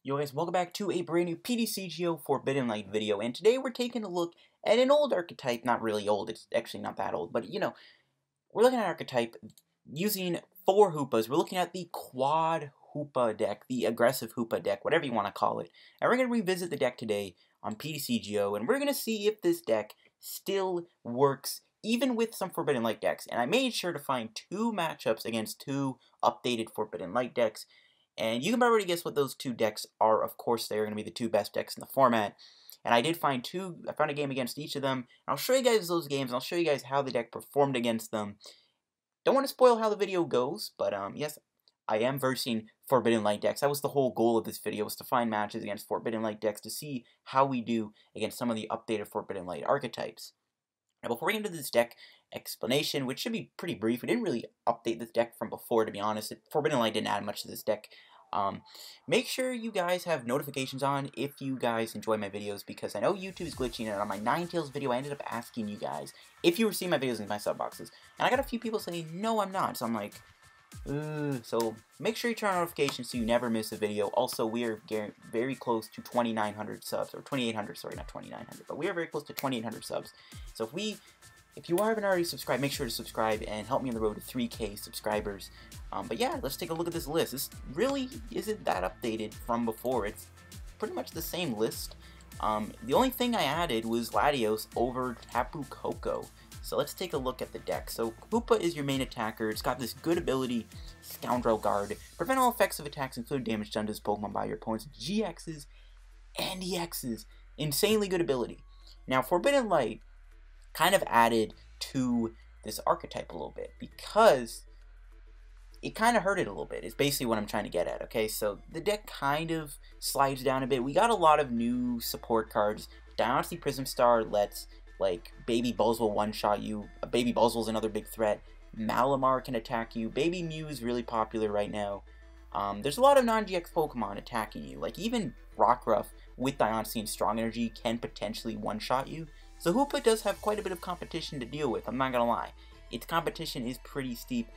Yo guys, welcome back to a brand new PTCGO Forbidden Light video, and today we're taking a look at an old archetype. Not really old, it's actually not that old, but we're looking at an archetype using 4 Hoopas. We're looking at the quad Hoopa deck, the aggressive Hoopa deck, whatever you want to call it. And we're going to revisit the deck today on PTCGO, and we're going to see if this deck still works even with some Forbidden Light decks. And I made sure to find 2 matchups against 2 updated Forbidden Light decks. And you can already guess what those 2 decks are. Of course, they're going to be the 2 best decks in the format. And I did find 2. I found a game against each of them. And I'll show you guys those games. And I'll show you guys how the deck performed against them. Don't want to spoil how the video goes, but yes, I am versing Forbidden Light decks. That was the whole goal of this video, was to find matches against Forbidden Light decks to see how we do against some of the updated Forbidden Light archetypes. Now, before we get into this deck explanation, which should be pretty brief, we didn't really update this deck from before, to be honest. Forbidden Light didn't add much to this deck. Make sure you guys have notifications on if you guys enjoy my videos, because I know YouTube is glitching, and on my Ninetales video, I ended up asking you guys if you were seeing my videos in my sub boxes. And I got a few people saying, no, I'm not. So I'm like, so make sure you turn on notifications so you never miss a video. Also, we are very close to 2,900 subs, or 2,800, sorry, not 2,900, but we are very close to 2,800 subs. So if you haven't already subscribed, make sure to subscribe and help me on the road to 3K subscribers. But yeah, let's take a look at this list. This really isn't that updated from before. It's pretty much the same list. The only thing I added was Latios over Tapu Lele. So let's take a look at the deck. So Hoopa is your main attacker. It's got this good ability, Scoundrel Guard. Prevent all effects of attacks, including damage done to this Pokemon by your opponent's GXs and EXs. Insanely good ability. Now, Forbidden Light kind of added to this archetype a little bit, because it kind of hurt it a little bit. It's basically what I'm trying to get at, okay? So the deck kind of slides down a bit. We got a lot of new support cards. Dynasty Prism Star lets, like, Baby Buzzwole one-shot you. Baby Buzzwole's another big threat. Malamar can attack you. Baby Mew is really popular right now. There's a lot of non-GX Pokemon attacking you. Like, even Rockruff with Dynasty and Strong Energy can potentially one-shot you. So Hoopa does have quite a bit of competition to deal with, I'm not gonna lie. Its competition is pretty steep.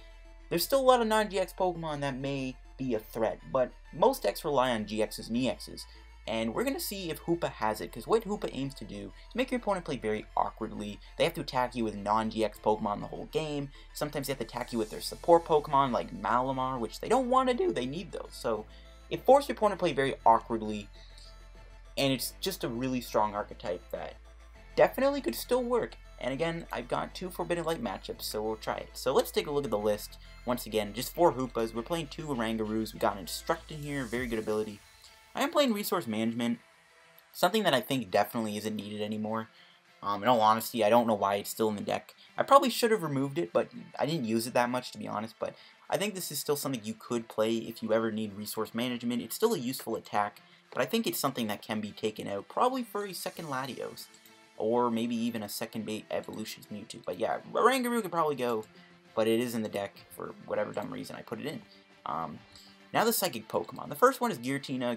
There's still a lot of non-GX Pokemon that may be a threat, but most decks rely on GXs and EXs. And we're gonna see if Hoopa has it, because what Hoopa aims to do is make your opponent play very awkwardly. They have to attack you with non-GX Pokemon the whole game. Sometimes they have to attack you with their support Pokemon, like Malamar, which they don't want to do, they need those. So it forces your opponent to play very awkwardly, and it's just a really strong archetype that definitely could still work. And again, I've got 2 Forbidden Light matchups, so we'll try it. So let's take a look at the list. Once again, just 4 Hoopas. We're playing 2 Orangurus. We got an Instruct in here, very good ability. I am playing Resource Management, something that I think definitely isn't needed anymore. In all honesty, I don't know why it's still in the deck. I probably should have removed it, but I didn't use it that much, to be honest. But I think this is still something you could play if you ever need Resource Management. It's still a useful attack, but I think it's something that can be taken out, probably for a second Latios, or maybe even a second bait Evolutions Mewtwo. But yeah, Oranguru could probably go, but it is in the deck for whatever dumb reason I put it in. Now the Psychic Pokemon. The first one is Giratina.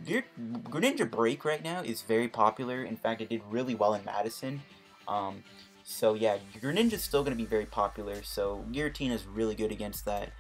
Greninja Break right now is very popular. In fact, it did really well in Madison. So yeah, Greninja's still going to be very popular, so Giratina is really good against that.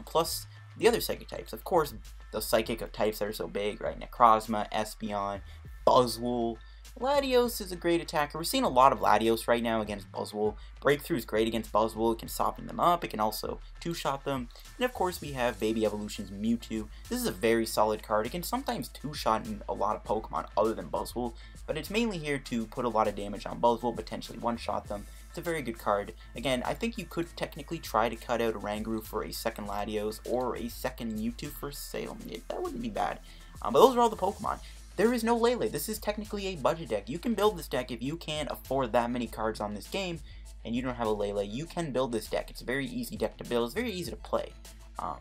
Plus, the other Psychic types. Of course, the Psychic types that are so big, right? Necrozma, Espeon, Buzzwole. Latios is a great attacker. We're seeing a lot of Latios right now against Buzzwole. Breakthrough is great against Buzzwole. It can soften them up. It can also two-shot them. And of course, we have Baby Evolution's Mewtwo. This is a very solid card. It can sometimes two-shot in a lot of Pokemon other than Buzzwole, but it's mainly here to put a lot of damage on Buzzwole, potentially one-shot them. It's a very good card. Again, I think you could technically try to cut out Oranguru for a second Latios or a second Mewtwo for sale. That wouldn't be bad. But those are all the Pokemon. There is no Lele. This is technically a budget deck. You can build this deck if you can't afford that many cards on this game and you don't have a Lele. You can build this deck. It's a very easy deck to build. It's very easy to play. So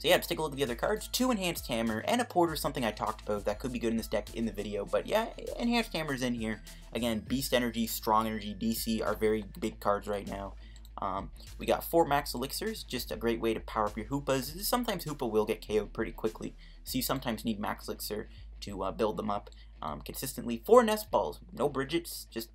yeah, let's take a look at the other cards. 2 Enhanced Hammer and a Porter, something I talked about that could be good in this deck in the video. But yeah, Enhanced Hammer is in here. Again, Beast Energy, Strong Energy, DC are very big cards right now. We got 4 Max Elixirs, just a great way to power up your Hoopas. Sometimes Hoopa will get KO'd pretty quickly, so you sometimes need Max Elixir to build them up consistently. 4 Nest Balls, no Bridgets, just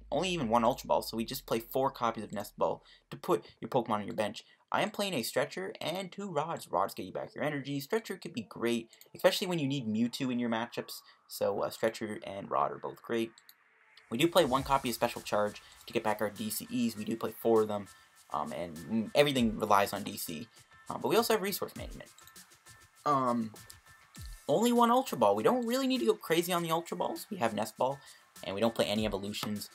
only even 1 Ultra Ball, so we just play 4 copies of Nest Ball to put your Pokemon on your bench. I am playing a Stretcher and 2 Rods. Rods get you back your energy. Stretcher could be great, especially when you need Mewtwo in your matchups. So Stretcher and Rod are both great. We do play 1 copy of Special Charge to get back our DCEs. We do play 4 of them, and everything relies on DC. But we also have Resource Management. Only 1 Ultra Ball. We don't really need to go crazy on the Ultra Balls. We have Nest Ball, and we don't play any Evolutions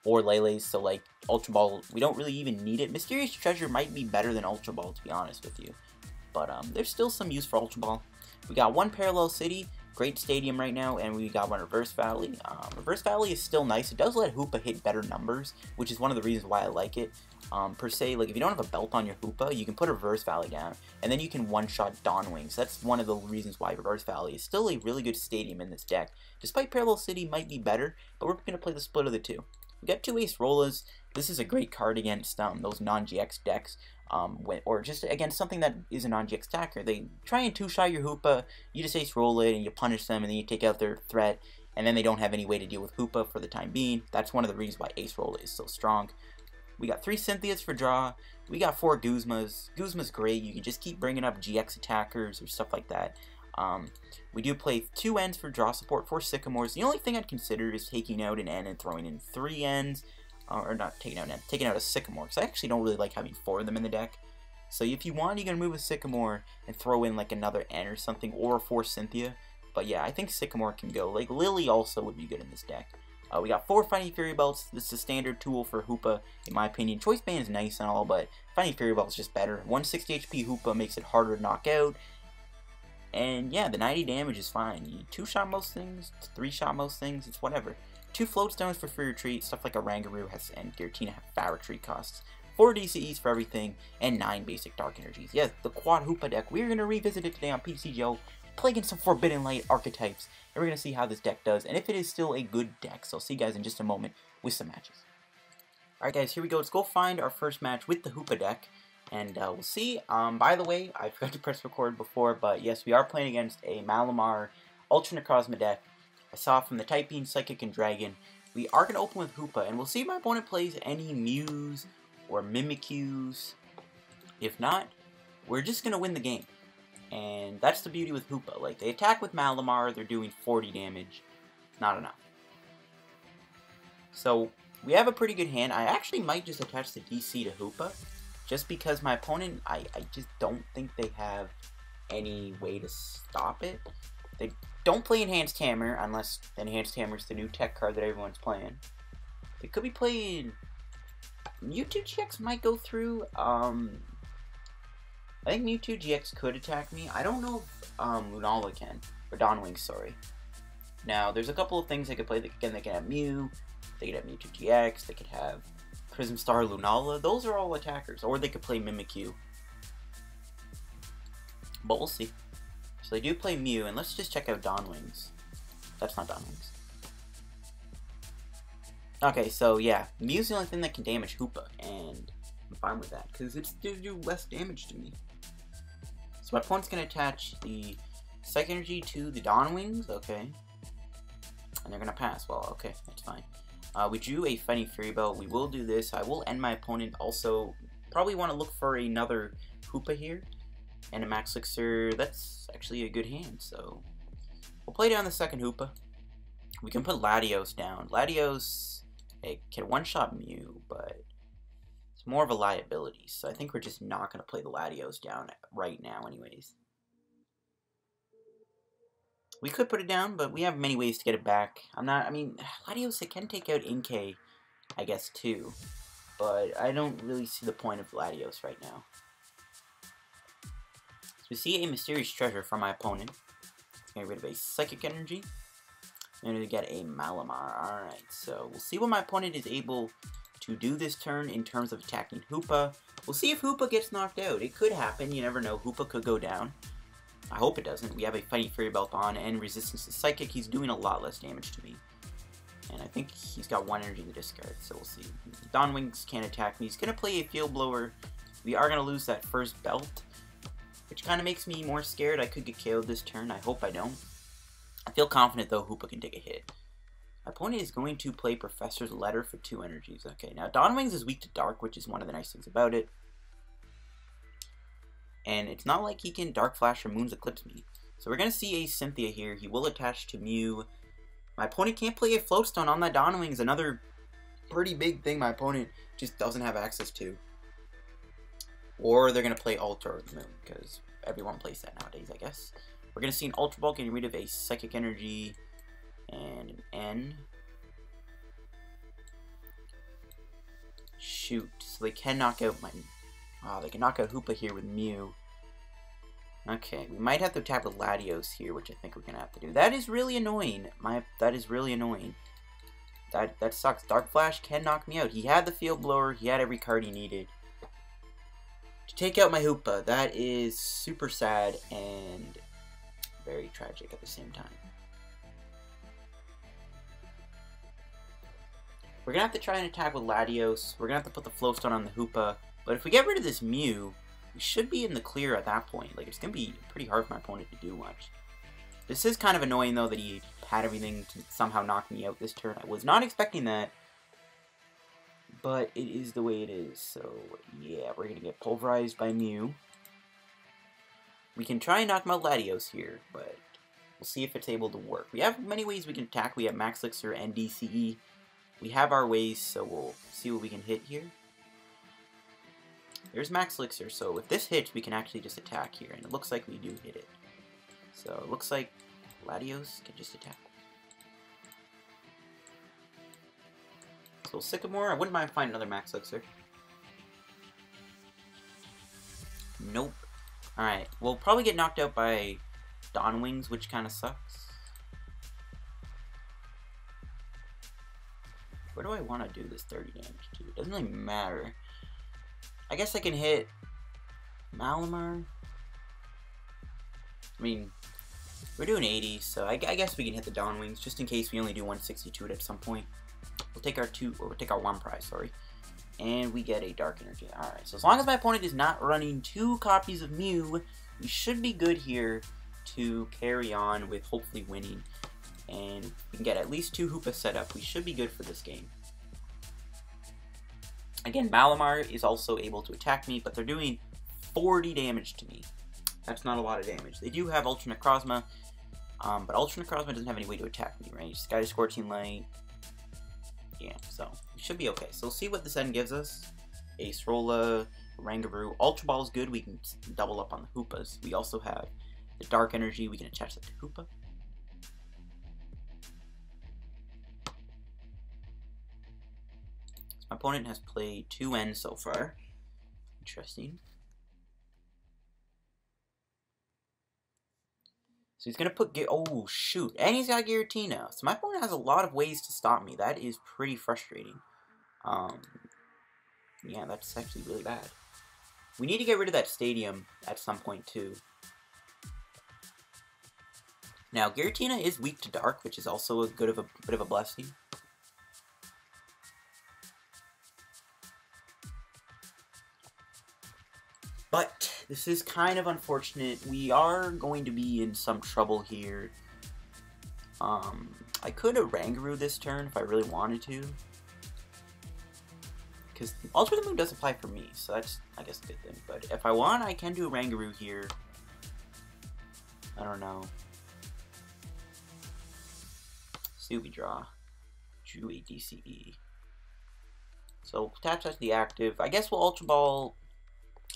or Leles, so like Ultra Ball, we don't really even need it. Mysterious Treasure might be better than Ultra Ball, to be honest with you. But there's still some use for Ultra Ball. We got 1 Parallel City, great stadium right now, and we got 1 Reverse Valley. Reverse Valley is still nice. It does let Hoopa hit better numbers, which is one of the reasons why I like it. Per se, like if you don't have a belt on your Hoopa, you can put a Reverse Valley down, and then you can one-shot Dawn Wings. That's one of the reasons why Reverse Valley is still a really good stadium in this deck. Despite Parallel City might be better, but we're going to play the split of the 2. We got 2 Acerolas. This is a great card against those non-GX decks, or just against something that is a non-GX attacker. They try and 2-shot your Hoopa, you just Acerola it, and you punish them, and then you take out their threat, and then they don't have any way to deal with Hoopa for the time being. That's one of the reasons why Acerola is so strong. We got 3 Cynthias for draw. We got 4 Guzmas. Guzma's great. You can just keep bringing up GX attackers or stuff like that. We do play 2 Ns for draw support, 4 Sycamores. The only thing I'd consider is taking out an N and throwing in 3 Ns. Or not taking out an N, taking out a Sycamore. Because I actually don't really like having 4 of them in the deck. So if you want, you can move a Sycamore and throw in like another N or something, or 4 Cynthia. But yeah, I think Sycamore can go. Like Lily also would be good in this deck. We got 4 Fighting Fury Belts. This is a standard tool for Hoopa, in my opinion. Choice Band is nice and all, but Fighting Fury Belt is just better. 160 HP Hoopa makes it harder to knock out. And yeah, the 90 damage is fine. You 2-shot most things, 3-shot most things, it's whatever. 2 Float Stones for free retreat. Stuff like Oranguru and Giratina have fat retreat costs. 4 DCEs for everything, and 9 basic Dark Energies. Yeah, the quad Hoopa deck. We're going to revisit it today on PTCGO. Play against some Forbidden Light archetypes, and we're going to see how this deck does, and if it is still a good deck. So I'll see you guys in just a moment with some matches. Alright guys, here we go. Let's go find our first match with the Hoopa deck, and we'll see. By the way, I forgot to press record before, but yes, we are playing against a Malamar Ultra Necrozma deck. I saw from the typing, Psychic, and Dragon. We are going to open with Hoopa, and we'll see if my opponent plays any Mews or Mimikyus. If not, we're just going to win the game. And that's the beauty with Hoopa. Like, they attack with Malamar, they're doing 40 damage. Not enough. So, we have a pretty good hand. I actually might just attach the DC to Hoopa. Just because my opponent, I just don't think they have any way to stop it. They don't play Enhanced Hammer, unless Enhanced Hammer is the new tech card that everyone's playing. They could be playing... Mewtwo GX might go through. I think Mewtwo GX could attack me. I don't know if Lunala can. Or Dawn Wings, sorry. Now, there's a couple of things they could play. Again, they could have Mew. They could have Mewtwo GX. They could have Prism Star Lunala. Those are all attackers. Or they could play Mimikyu. But we'll see. So they do play Mew. And let's just check out Dawn Wings. That's not Dawn Wings. Okay, so yeah. Mew's the only thing that can damage Hoopa. And I'm fine with that. Because it's going to do less damage to me. So my opponent's going to attach the Psych Energy to the Dawn Wings, okay. And they're going to pass. Well, okay, that's fine. We drew a Fighting Fury Belt. We will do this. I will end my opponent. Also, probably want to look for another Hoopa here. And a Max Elixir. That's actually a good hand, so... We'll play down the second Hoopa. We can put Latios down. Latios can one-shot Mew, but... more of a liability, so I think we're just not going to play the Latios down right now anyways. We could put it down, but we have many ways to get it back. I mean, Latios, it can take out Inkay, I guess, too. But I don't really see the point of Latios right now. So we see a Mysterious Treasure from my opponent. Get rid of a Psychic Energy. And we get a Malamar. Alright, so we'll see what my opponent is able to do this turn in terms of attacking Hoopa. We'll see if Hoopa gets knocked out. It could happen, you never know. Hoopa could go down. I hope it doesn't. We have a Fighting Fury Belt on and resistance to Psychic. He's doing a lot less damage to me. And I think he's got 1 energy to discard, so we'll see. Dawn Wings can't attack me. He's going to play a Field Blower. We are going to lose that first belt, which kind of makes me more scared. I could get KO'd this turn. I hope I don't. I feel confident, though, Hoopa can take a hit. My opponent is going to play Professor's Letter for 2 energies. Okay, now Dawn Wings is weak to Dark, which is one of the nice things about it. And it's not like he can Dark Flash or Moon's Eclipse me. So we're going to see a Cynthia here. He will attach to Mew. My opponent can't play a Float Stone on that Dawn Wings. Another pretty big thing my opponent just doesn't have access to. Or they're going to play Ultra Moon, because everyone plays that nowadays, I guess. We're going to see an Ultra Ball getting rid of a Psychic Energy and an N. Shoot. So they can knock out my... Oh, they can knock out Hoopa here with Mew. Okay, we might have to tap with Latios here, which I think we're going to have to do. That is really annoying. That is really annoying. That sucks. Dark Flash can knock me out. He had the Field Blower. He had every card he needed to take out my Hoopa. That is super sad and very tragic at the same time. We're going to have to try and attack with Latios. We're going to have to put the Float Stone on the Hoopa. But if we get rid of this Mew, we should be in the clear at that point. Like, it's going to be pretty hard for my opponent to do much. This is kind of annoying, though, that he had everything to somehow knock me out this turn. I was not expecting that. But it is the way it is. So, yeah, we're going to get pulverized by Mew. We can try and knock him out Latios here, but we'll see if it's able to work. We have many ways we can attack. We have Max Elixir and DCE. We have our ways, so we'll see what we can hit here. There's Max Elixir, so if this hits, we can actually just attack here, and it looks like we do hit it. So it looks like Latios can just attack. So Sycamore, I wouldn't mind finding another Max Elixir. Nope. Alright, we'll probably get knocked out by Dawn Wings, which kind of sucks. Where do I want to do this 30 damage to? It doesn't really matter. I guess I can hit Malamar. I mean, we're doing 80, so I guess we can hit the Dawn Wings, just in case we only do 162 at some point. We'll take our we'll take our one prize, sorry. And we get a Dark Energy. Alright, so as long as my opponent is not running 2 copies of Mew, we should be good here to carry on with hopefully winning. And we can get at least 2 Hoopas set up. We should be good for this game. Again, Malamar is also able to attack me, but they're doing 40 damage to me. That's not a lot of damage. They do have Ultra Necrozma, but Ultra Necrozma doesn't have any way to attack me, right? Sky Scorching Light. Yeah, so we should be okay. So we'll see what this end gives us. Acerola, Oranguru. Ultra Ball is good. We can double up on the Hoopas. We also have the Dark Energy. We can attach that to Hoopa. So my opponent has played 2 ends so far. Interesting. So he's going to put... Oh, shoot. And he's got Giratina. So my opponent has a lot of ways to stop me. That is pretty frustrating. Yeah, that's actually really bad. We need to get rid of that stadium at some point, too. Now, Giratina is weak to Dark, which is also a bit of a blessing. But this is kind of unfortunate. We are going to be in some trouble here. I could Oranguru this turn if I really wanted to. Because Ultra the Moon does apply for me, so that's, I guess, a good thing. But if I want, I can do Oranguru here. I don't know. See what we draw. Drew a DCE. So, attach that to the active. I guess we'll Ultra Ball.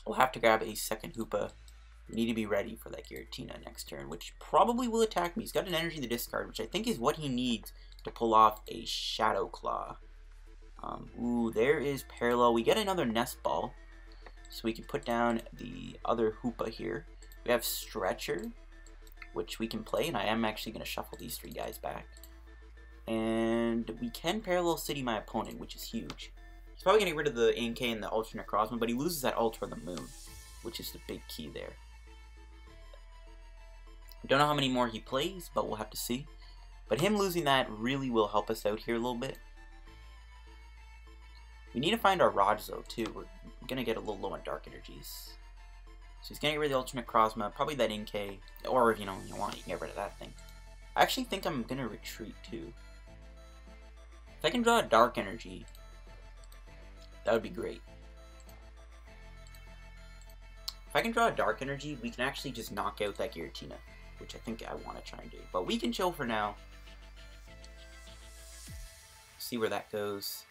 We'll have to grab a second Hoopa. We need to be ready for that Giratina next turn, which probably will attack me. He's got an energy in the discard, which I think is what he needs to pull off a Shadow Claw. Ooh, there is Parallel. We get another Nest Ball, so we can put down the other Hoopa here. We have Stretcher, which we can play, and I am actually going to shuffle these 3 guys back. And we can Parallel City my opponent, which is huge. He's probably going to get rid of the NK and the Ultra Necrozma, but he loses that Ultra the Moon, which is the big key there. Don't know how many more he plays, but we'll have to see. But him losing that really will help us out here a little bit. We need to find our Rods, though, too. We're going to get a little low on Dark Energies. So he's going to get rid of the Ultra Necrozma, probably that NK, or if you know, you want, you can get rid of that thing. I actually think I'm going to retreat, too. If I can draw a Dark Energy, that would be great. If I can draw a Dark Energy, we can actually just knock out that Giratina, which I think I want to try and do. But we can chill for now. See where that goes.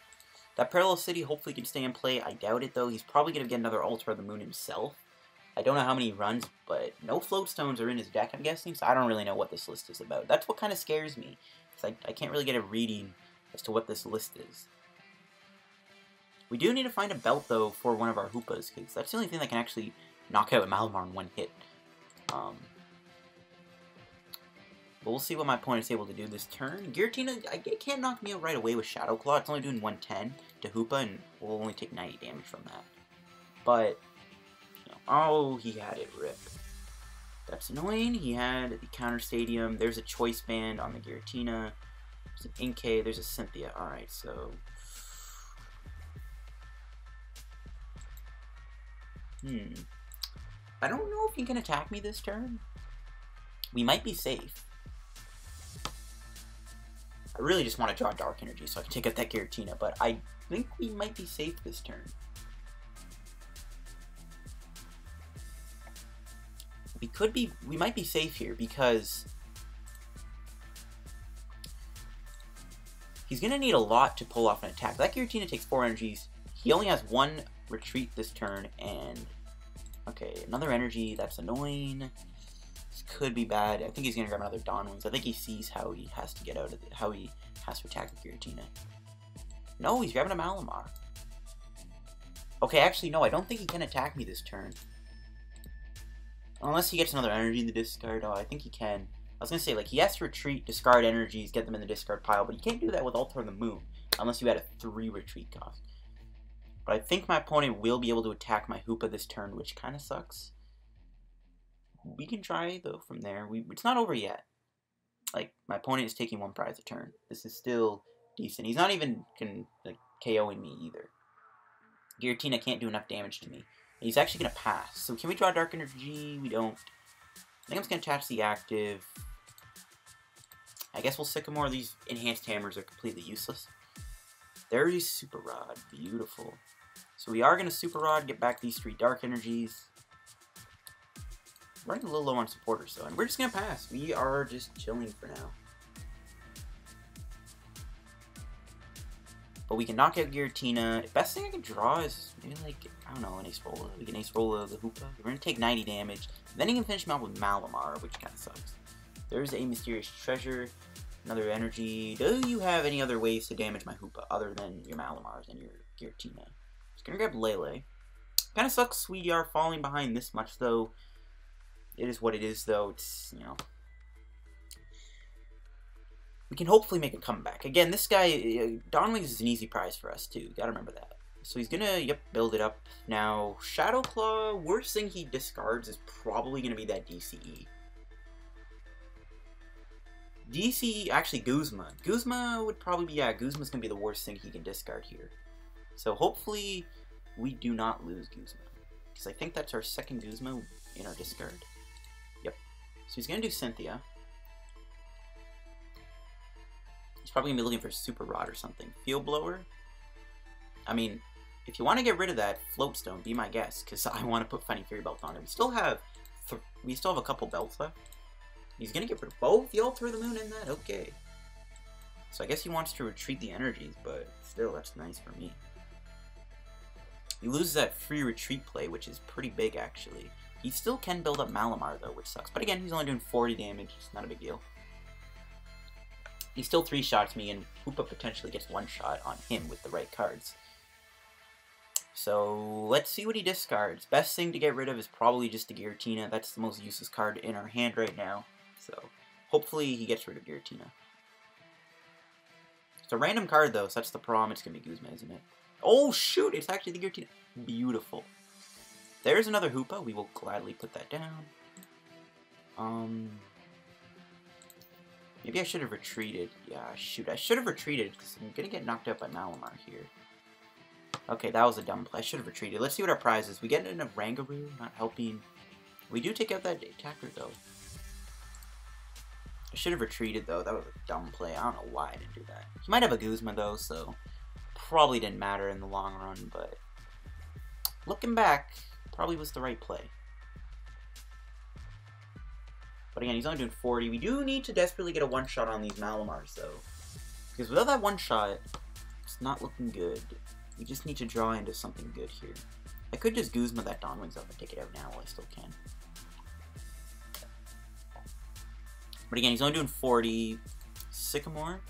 That Parallel City hopefully can stay in play. I doubt it, though. He's probably going to get another Ultra of the Moon himself. I don't know how many he runs, but no Float Stones are in his deck, I'm guessing, so I don't really know what this list is about. That's what kind of scares me, because I can't really get a reading as to what this list is. We do need to find a belt, though, for one of our Hoopas, because that's the only thing that can actually knock out a Malamar in one hit. But we'll see what my opponent is able to do this turn. Giratina, it can't knock me out right away with Shadow Claw. It's only doing 110 to Hoopa, and we'll only take 90 damage from that. But, you know, oh, he had it, rip. That's annoying. He had the Counter Stadium. There's a Choice Band on the Giratina. There's an Inkay. There's a Cynthia. Alright, so... I don't know if he can attack me this turn. We might be safe. I really just want to draw Dark Energy so I can take out that Giratina, but I think we might be safe this turn. We might be safe here because he's going to need a lot to pull off an attack. That Giratina takes 4 energies. He only has 1 retreat this turn, and okay, another energy. That's annoying. This could be bad. I think he's gonna grab another Dawn Wings. I think he sees how he has to get out of it, how he has to attack the Giratina. No, he's grabbing a Malamar. Okay, actually, no, I don't think he can attack me this turn. Unless he gets another energy in the discard. Oh, I think he can. I was gonna say, like, he has to retreat, discard energies, get them in the discard pile, but you can't do that with Ultra the Moon unless you had a 3 retreat cost. But I think my opponent will be able to attack my Hoopa this turn, which kind of sucks. We can try, though, from there. It's not over yet. Like, my opponent is taking 1 prize a turn. This is still decent. He's not even KOing me, either. Giratina can't do enough damage to me. He's actually going to pass. So can we draw Dark Energy? We don't. I think I'm just going to attach the active. I guess we'll Sycamore. These Enhanced Hammers are completely useless. There's Super Rod. Beautiful. So we are going to Super Rod, get back these 3 Dark Energies. We're running a little low on supporters, though, and we're just going to pass. We are just chilling for now. But we can knock out Giratina. Best thing I can draw is maybe, like, I don't know, an Acerola. We can Acerola the Hoopa. We're going to take 90 damage. Then he can finish him out with Malamar, which kind of sucks. There's a Mysterious Treasure. Another energy. Do you have any other ways to damage my Hoopa other than your Malamars and your Giratina? Just gonna grab Lele. Kind of sucks Sweetie R falling behind this much, though. It is what it is, though. It's, you know. We can hopefully make a comeback. Again, this guy, Dawn Wings is an easy prize for us, too. Gotta remember that. So he's gonna, build it up. Now, Shadow Claw, worst thing he discards is probably gonna be that DCE. DCE, actually Guzma. Guzma would probably be, yeah, Guzma's going to be the worst thing he can discard here. So hopefully we do not lose Guzma. Because I think that's our second Guzma in our discard. Yep. So he's going to do Cynthia. He's probably going to be looking for Super Rod or something. Field Blower. I mean, if you want to get rid of that Float Stone, be my guest. Because I want to put Fighting Fury Belt on it. We still have a couple belts left. He's going to get rid of both the Ultra of the Moon and that? Okay. So I guess he wants to retreat the energies, but still, that's nice for me. He loses that free retreat play, which is pretty big, actually. He still can build up Malamar, though, which sucks. But again, he's only doing 40 damage. It's not a big deal. He still 3-shots me, and Hoopa potentially gets 1-shot on him with the right cards. So, let's see what he discards. Best thing to get rid of is probably just the Giratina. That's the most useless card in our hand right now. So, hopefully he gets rid of Giratina. It's a random card, though, so that's the problem. It's going to be Guzma, isn't it? Oh, shoot! It's actually the Giratina. Beautiful. There's another Hoopa. We will gladly put that down. Maybe I should have retreated. Yeah, shoot. I should have retreated, because I'm going to get knocked out by Malamar here. Okay, that was a dumb play. I should have retreated. Let's see what our prize is. We get an Oranguru, not helping. We do take out that attacker, though. I should have retreated, though. That was a dumb play. I don't know why I didn't do that. He might have a Guzma, though, so probably didn't matter in the long run, but looking back, probably was the right play. But again, he's only doing 40. We do need to desperately get a one-shot on these Malamars, though. Because without that one-shot, it's not looking good. We just need to draw into something good here. I could just Guzma that Dawnwings up and take it out now while I still can. But again, he's only doing 40. Sycamore.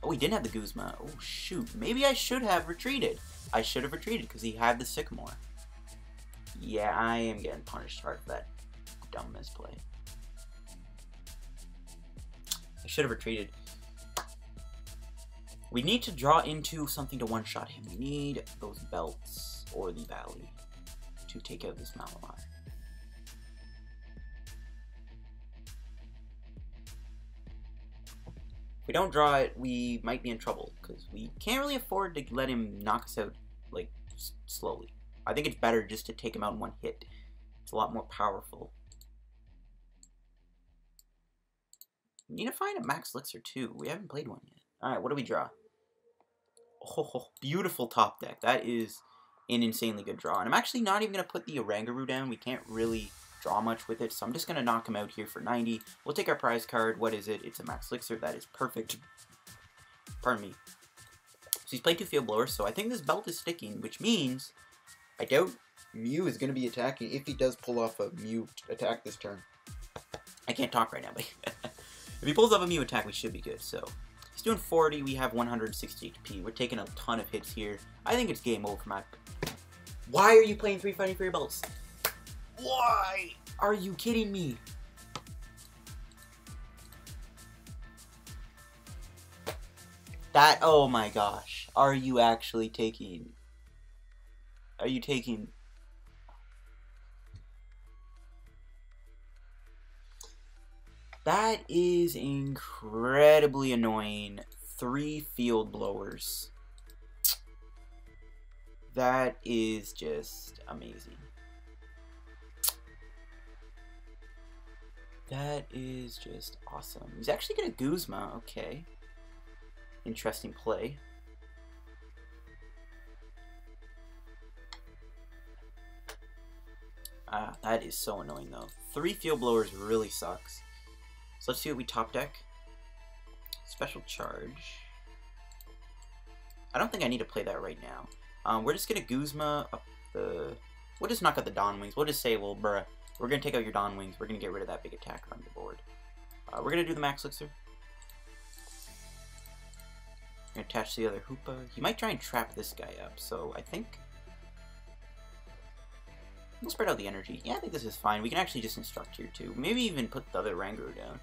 Oh, he didn't have the Guzma. Oh, shoot. Maybe I should have retreated. I should have retreated because he had the Sycamore. Yeah, I am getting punished hard for that dumb misplay. I should have retreated. We need to draw into something to one-shot him. We need those belts or the valley to take out this Malamar. If we don't draw it, we might be in trouble because we can't really afford to let him knock us out like slowly. I think it's better just to take him out in one hit. It's a lot more powerful. We need to find a Max Elixir too. We haven't played one yet. Alright, what do we draw? Oh, beautiful top deck. That is an insanely good draw. And I'm actually not even going to put the Oranguru down. We can't really draw much with it, so I'm just going to knock him out here for 90. We'll take our prize card. What is it? It's a Max Elixir. That is perfect. Pardon me. So he's played 2 Field Blowers, so I think this belt is sticking, which means I doubt Mew is going to be attacking if he does pull off a Mew attack this turn. I can't talk right now, but if he pulls off a Mew attack, we should be good. So he's doing 40. We have 160 HP. We're taking a ton of hits here. I think it's game over for my... Why are you playing 3 Fighting Fury belts? Why? Are you kidding me? That... Oh my gosh. Are you actually taking... Are you taking... That is incredibly annoying. 3 Field Blowers. That is just amazing. That is just awesome. He's actually gonna Guzma. Okay. Interesting play. That is so annoying though. 3 Field Blowers really sucks. So let's see what we top deck. Special Charge. I don't think I need to play that right now. We're just gonna Guzma up the... We'll just knock out the Dawnwings. We'll just say, well, bruh, we're gonna take out your Dawnwings. We're gonna get rid of that big attacker on the board. We're gonna do the Max Elixir. We're gonna attach the other Hoopa. He might try and trap this guy up, so I think... We'll spread out the energy. Yeah, I think this is fine. We can actually just instruct here too. Maybe even put the other Oranguru down.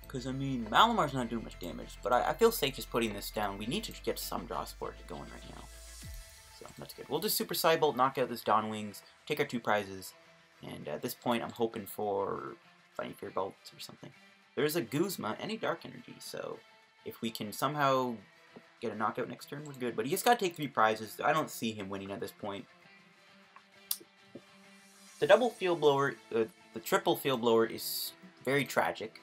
Because, I mean, Malamar's not doing much damage. But I feel safe just putting this down. We need to get some draw support going right now. So, that's good. We'll just Super Psybolt, knock out this Dawnwings, take our 2 prizes. And at this point, I'm hoping for Fighting Fury Bolt or something. There's a Guzma and a Dark Energy. So, if we can somehow get a knockout next turn, we're good. But he just got to take 3 prizes. I don't see him winning at this point. The double Field Blower, the triple Field Blower is very tragic.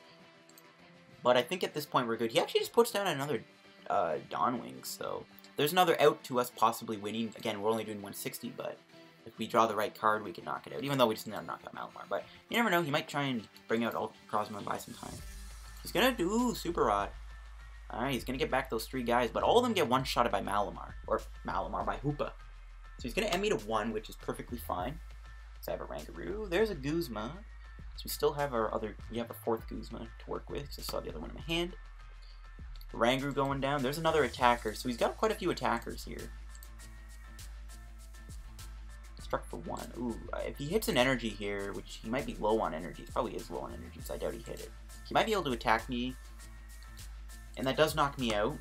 But I think at this point we're good. He actually just puts down another Dawnwing, so there's another out to us possibly winning. Again, we're only doing 160, but if we draw the right card, we can knock it out. Even though we just need to knock out Malamar. But you never know, he might try and bring out Ultra Cosmo and buy some time. He's going to do Super Rod. Alright, he's going to get back those 3 guys, but all of them get one-shotted by Malamar. Or Malamar by Hoopa. So he's going to end me to 1, which is perfectly fine. So I have a Oranguru. There's a Guzma. So we still have our other... We have a 4th Guzma to work with, because I saw the other one in my hand. Oranguru going down. There's another attacker. So he's got quite a few attackers here. Struck for 1. Ooh, if he hits an energy here, which he might be low on energy. He probably is low on energy, so I doubt he hit it. He might be able to attack me. And that does knock me out.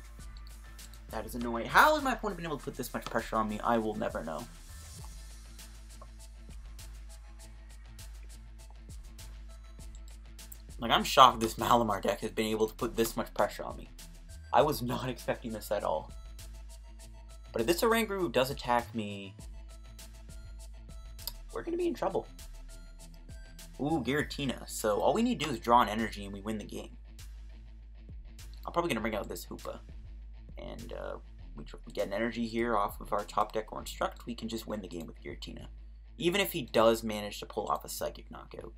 That is annoying. How has my opponent been able to put this much pressure on me? I will never know. Like, I'm shocked this Malamar deck has been able to put this much pressure on me. I was not expecting this at all. But if this Oranguru does attack me, we're going to be in trouble. Ooh, Giratina. So all we need to do is draw an energy and we win the game. I'm probably going to bring out this Hoopa. And we get an energy here off of our top deck or instruct. We can just win the game with Giratina. Even if he does manage to pull off a Psychic knockout.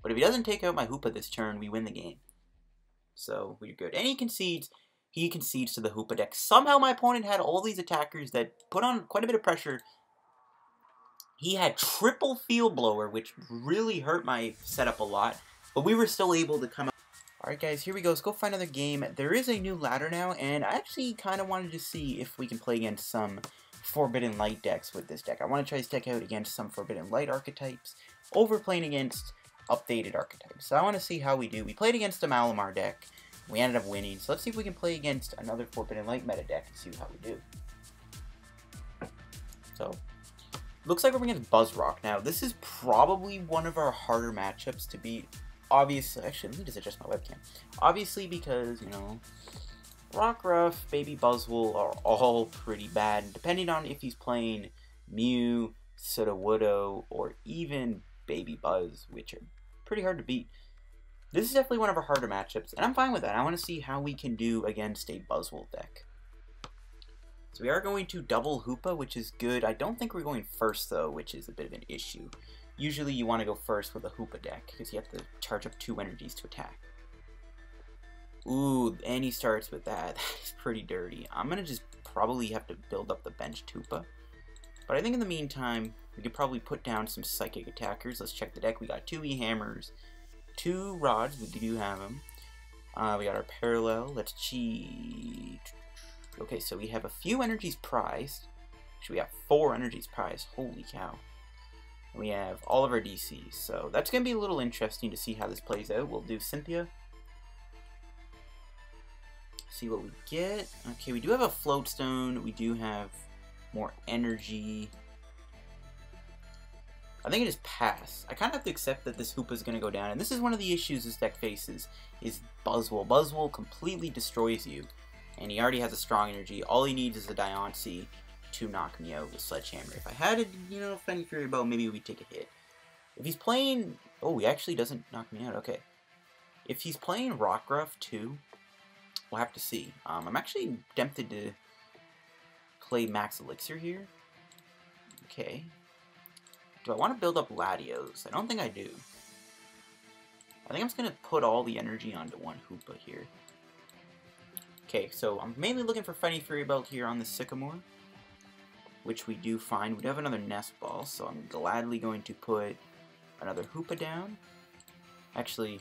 But if he doesn't take out my Hoopa this turn, we win the game. So we're good. And he concedes to the Hoopa deck. Somehow my opponent had all these attackers that put on quite a bit of pressure. He had triple Field Blower, which really hurt my setup a lot. But we were still able to come out. Alright guys, here we go. Let's go find another game. There is a new ladder now, and I actually kind of wanted to see if we can play against some Forbidden Light decks with this deck. I want to try this deck out against some Forbidden Light archetypes, over playing against updated archetypes. So I want to see how we do. We played against a Malamar deck. We ended up winning. So let's see if we can play against another Forbidden Light meta deck and see how we do. So, looks like we're against Buzzrock. Now, this is probably one of our harder matchups to beat. Obviously, actually, let me just adjust my webcam. Obviously, because, you know, Rockruff, Baby Buzzwole are all pretty bad. Depending on if he's playing Mew, Sudowoodo, or even Baby Buzz, which are pretty hard to beat. This is definitely one of our harder matchups, and I'm fine with that. I want to see how we can do against a Buzzwole deck. So we are going to double Hoopa, which is good. I don't think we're going first, though, which is a bit of an issue. Usually you want to go first with a Hoopa deck, because you have to charge up 2 energies to attack. Ooh, and he starts with that. That is pretty dirty. I'm going to just probably have to build up the bench Hoopa. But I think in the meantime, we could probably put down some Psychic attackers. Let's check the deck. We got 2 E-Hammers, 2 Rods. We do have them. We got our Parallel. Let's cheat. Okay, so we have a few energies prized. Actually, we have 4 energies prized. Holy cow. We have all of our DCs, so that's going to be a little interesting to see how this plays out. We'll do Cynthia. See what we get. Okay, we do have a Float Stone. We do have more energy. I think it is pass. I kind of have to accept that this Hoopa is going to go down, and this is one of the issues this deck faces, is Buzzwole. Buzzwole completely destroys you, and he already has a strong energy. All he needs is a Diancie to knock me out with Sledgehammer. If I had a, you know, Fenny Fury Bow, maybe we'd take a hit. If he's playing... Oh, he actually doesn't knock me out. Okay. If he's playing Rockruff too, we'll have to see. I'm actually tempted to play Max Elixir here. Okay. Do I want to build up Latios? I don't think I do. I think I'm just going to put all the energy onto one Hoopa here. Okay, so I'm mainly looking for Fenny Fury Belt here on the Sycamore, which we do find. We do have another Nest Ball, so I'm gladly going to put another Hoopa down. Actually,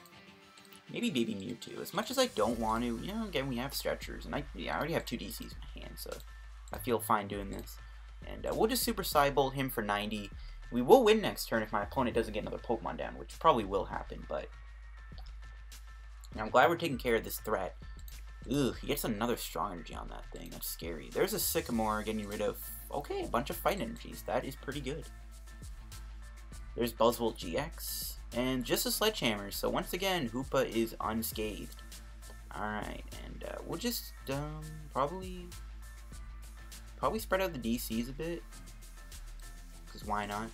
maybe Baby Mewtwo. As much as I don't want to, you know, again, we have stretchers, and I already have 2 DCs in my hand, so I feel fine doing this. And we'll just Super Psybolt him for 90. We will win next turn if my opponent doesn't get another Pokemon down, which probably will happen, but I'm glad we're taking care of this threat. Ugh, he gets another strong energy on that thing. That's scary. There's a Sycamore getting rid of, okay, a bunch of fight energies. That is pretty good. There's Buzzwole GX, and just a Sledgehammer. So once again, Hoopa is unscathed. Alright, and we'll just probably spread out the DCs a bit, because why not?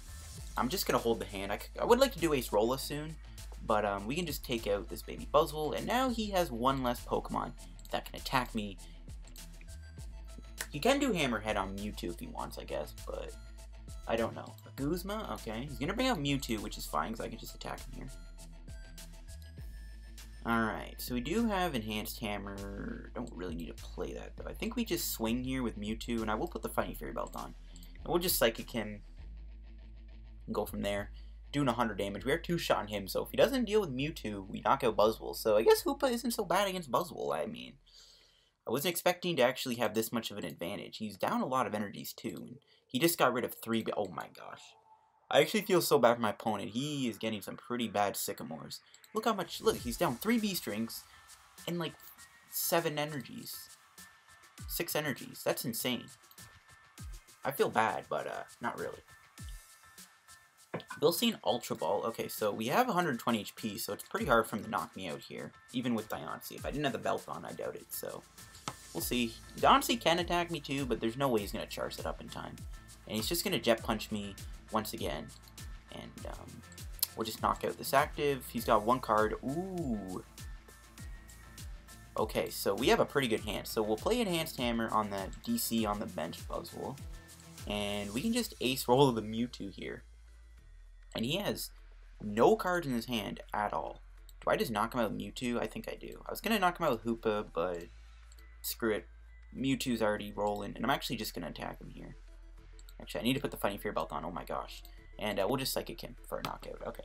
I'm just going to hold the hand. I would like to do Acerola soon, but we can just take out this Baby Buzzwole, and now he has 1 less Pokemon that can attack me. He can do Hammerhead on Mewtwo if he wants, I guess, but I don't know. A Guzma? Okay. He's going to bring out Mewtwo, which is fine, because I can just attack him here. Alright, so we do have Enhanced Hammer. Don't really need to play that, though. I think we just swing here with Mewtwo, and I will put the Fighting Fairy Belt on. And we'll just Psychic him and go from there. Doing 100 damage. We are 2-shotting him, so if he doesn't deal with Mewtwo, we knock out Buzzwole. So I guess Hoopa isn't so bad against Buzzwole. I mean, I wasn't expecting to actually have this much of an advantage. He's down a lot of energies, too. And he just got rid of 3... Oh my gosh. I actually feel so bad for my opponent. He is getting some pretty bad Sycamores. Look how much... Look, he's down 3 B-Strings and, like, 7 energies. 6 energies. That's insane. I feel bad, but not really. We'll see an Ultra Ball. Okay, so we have 120 HP, so it's pretty hard for him to knock me out here, even with Diancie. If I didn't have the belt on, I doubt it, so we'll see. Diancie can attack me too, but there's no way he's going to charge it up in time. And he's just going to Jet Punch me once again, and we'll just knock out this active. He's got 1 card. Ooh. Okay, so we have a pretty good hand. So we'll play Enhanced Hammer on the DC on the bench Buzzwole, and we can just Ace roll the Mewtwo here. And he has no cards in his hand at all. Do I just knock him out with Mewtwo? I think I do. I was going to knock him out with Hoopa, but screw it. Mewtwo's already rolling, and I'm actually just going to attack him here. Actually, I need to put the Fighting Fear Belt on. Oh my gosh. And we'll just Psychic him for a knockout. Okay.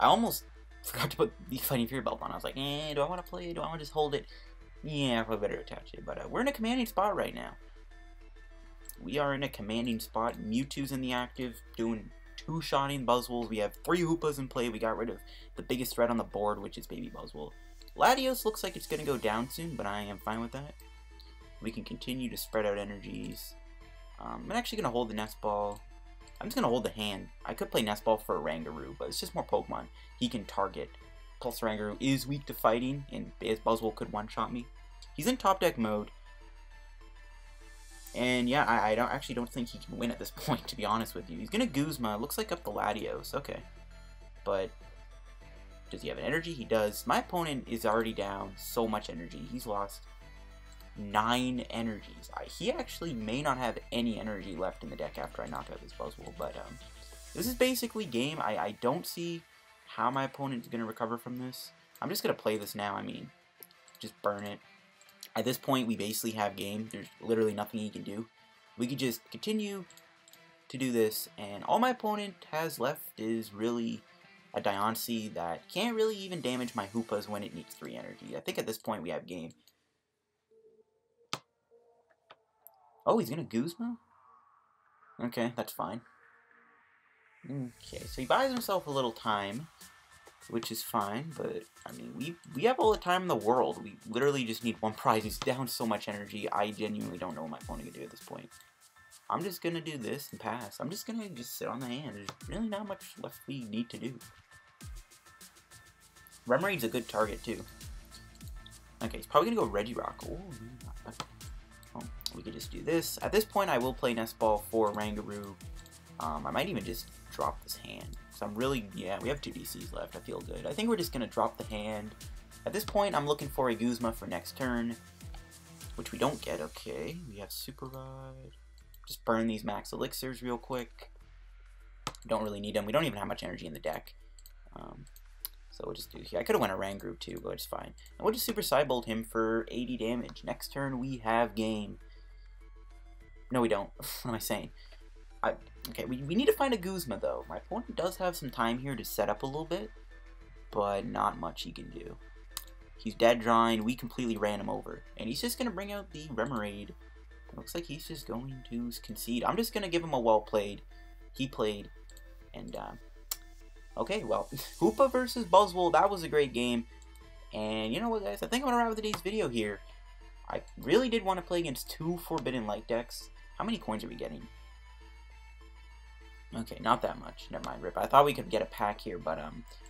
I almost forgot to put the Fighting Fear Belt on. I was like, do I want to play it? Do I want to just hold it? Yeah, I probably better attach it. But we're in a commanding spot right now. We are in a commanding spot. Mewtwo's in the active, doing two-shotting buzzwoles. We have 3 Hoopas in play. We got rid of the biggest threat on the board, which is Baby Buzzwole. Latios looks like it's going to go down soon, but I am fine with that. We can continue to spread out energies. I'm actually going to hold the Nest Ball. I'm just going to hold the hand. I could play Nest Ball for Oranguru, but it's just more Pokemon he can target. Plus Oranguru is weak to fighting, and Buzzwole could one-shot me. He's in top deck mode. And yeah, I actually don't think he can win at this point, to be honest with you. He's going to Guzma. Looks like up the Latios. Okay. But does he have an energy? He does. My opponent is already down so much energy. He's lost 9 energies. He actually may not have any energy left in the deck after I knock out this Buzzwole. But this is basically game. I don't see how my opponent is going to recover from this. I'm just going to play this now. I mean, just burn it. At this point, we basically have game. There's literally nothing he can do. We could just continue to do this, and all my opponent has left is really a Diancie that can't really even damage my Hoopas when it needs 3 energy. I think at this point we have game. Oh, he's gonna Guzma? Okay, that's fine. Okay, so he buys himself a little time, which is fine, but, I mean, we have all the time in the world. We literally just need 1 prize. He's down so much energy, I genuinely don't know what my opponent can do at this point. I'm just gonna do this and pass. I'm just gonna sit on the hand. There's really not much left we need to do. Remaraid's a good target, too. Okay, he's probably gonna go Regirock. Oh, we could just do this. At this point, I will play Nest Ball for Oranguru. I might even just drop this hand. So I'm really, yeah, we have 2 DCs left. I feel good. I think we're just going to drop the hand. At this point, I'm looking for a Guzma for next turn, which we don't get. Okay, we have Super Rod. Just burn these Max Elixirs real quick. Don't really need them. We don't even have much energy in the deck. So we'll just do here. I could have went Oranguru too, but it's fine. And we'll just Super Cybolt him for 80 damage. Next turn, we have game. No, we don't. What am I saying? Okay, we need to find a Guzma, though. My opponent does have some time here to set up a little bit, but not much he can do. He's dead drawing. We completely ran him over. And he's just going to bring out the Remaraid. Looks like he's just going to concede. I'm just going to give him a well played. He played. And, okay, well, Hoopa versus Buzzwole. That was a great game. And you know what, guys? I think I'm going to wrap up today's video here. I really did want to play against 2 Forbidden Light decks. How many coins are we getting? Okay, not that much. Never mind, Rip. I thought we could get a pack here, but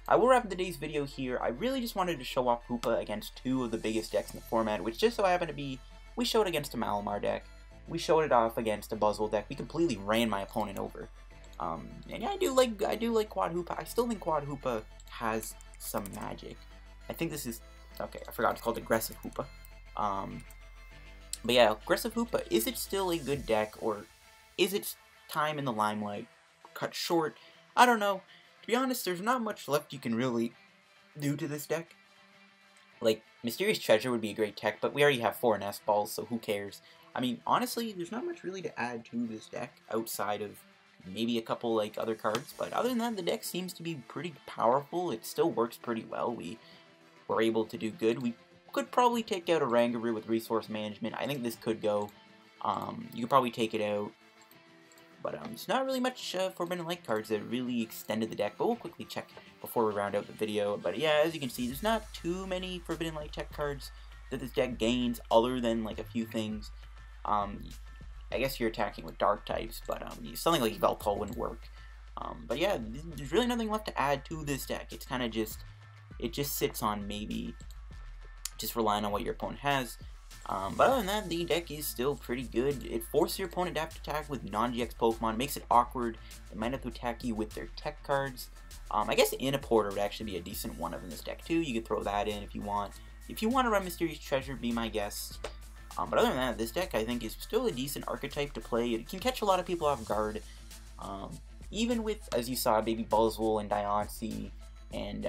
I will wrap up today's video here. I really just wanted to show off Hoopa against 2 of the biggest decks in the format, which just so happened to be, we showed against a Malamar deck. We showed it off against a Buzzwole deck. We completely ran my opponent over. And yeah, I do like Quad Hoopa. I still think Quad Hoopa has some magic. I think this is, okay, I forgot, it's called Aggressive Hoopa. But yeah, Aggressive Hoopa, is it still a good deck, or is its time in the limelight cut short? I don't know. To be honest, there's not much left you can really do to this deck. Like, Mysterious Treasure would be a great tech, but we already have 4 Nest Balls, so who cares? I mean, honestly, there's not much really to add to this deck outside of maybe a couple, like, other cards. But other than that, the deck seems to be pretty powerful. It still works pretty well. We were able to do good. We could probably take out Oranguru with Resource Management. I think this could go. You could probably take it out. But it's not really much Forbidden Light cards that really extended the deck, but we'll quickly check before we round out the video. But yeah, as you can see, there's not too many Forbidden Light tech cards that this deck gains, other than like a few things. I guess you're attacking with Dark types, but something like Veltal wouldn't work. But yeah, there's really nothing left to add to this deck. It's kind of just, it just sits on maybe just relying on what your opponent has. But other than that, the deck is still pretty good. It forces your opponent to have to attack with non-GX Pokemon, makes it awkward. They might have to attack you with their tech cards. I guess Porter would actually be a decent one of in this deck too. You could throw that in if you want. If you want to run Mysterious Treasure, be my guest. But other than that, this deck I think is still a decent archetype to play. It can catch a lot of people off guard. Even with, as you saw, Baby Buzzwole and Diancie, and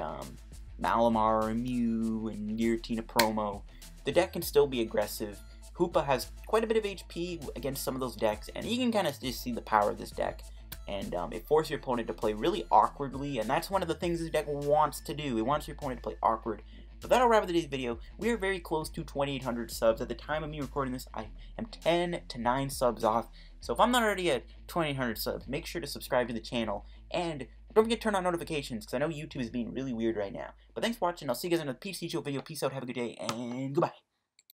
Malamar and Mew and Giratina promo, the deck can still be aggressive. Hoopa has quite a bit of HP against some of those decks, and you can kind of just see the power of this deck. And it forces your opponent to play really awkwardly, and that's one of the things this deck wants to do. It wants your opponent to play awkward. But that'll wrap up today's video. We are very close to 2,800 subs. At the time of me recording this, I am 10 to 9 subs off. So if I'm not already at 2,800 subs, make sure to subscribe to the channel. And don't forget to turn on notifications, because I know YouTube is being really weird right now. But thanks for watching. I'll see you guys in the PTCGO video. Peace out. Have a good day. And goodbye.